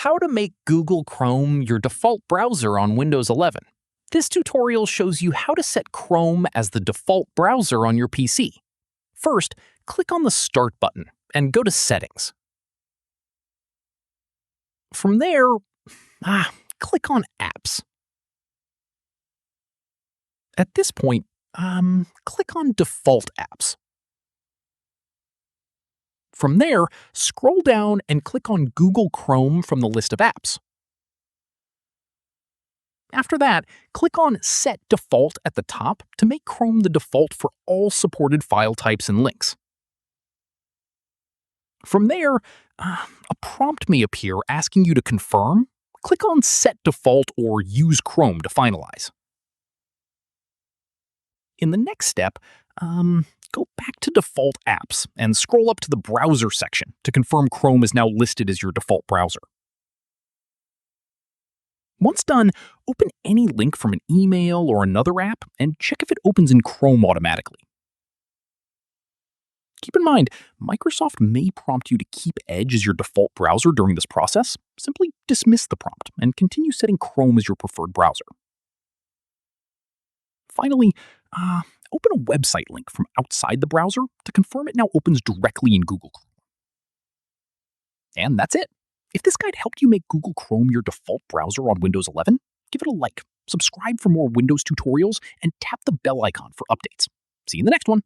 How to make Google Chrome your default browser on Windows 11. This tutorial shows you how to set Chrome as the default browser on your PC. First, click on the Start button and go to Settings. From there, click on Apps. At this point, click on Default Apps. From there, scroll down and click on Google Chrome from the list of apps. After that, click on Set Default at the top to make Chrome the default for all supported file types and links. From there, a prompt may appear asking you to confirm. Click on Set Default or Use Chrome to finalize. In the next step, go back to Default Apps and scroll up to the Browser section to confirm Chrome is now listed as your default browser. Once done, open any link from an email or another app and check if it opens in Chrome automatically. Keep in mind, Microsoft may prompt you to keep Edge as your default browser during this process. Simply dismiss the prompt and continue setting Chrome as your preferred browser. Finally, open a website link from outside the browser to confirm it now opens directly in Google Chrome. And that's it. If this guide helped you make Google Chrome your default browser on Windows 11, give it a like, subscribe for more Windows tutorials, and tap the bell icon for updates. See you in the next one.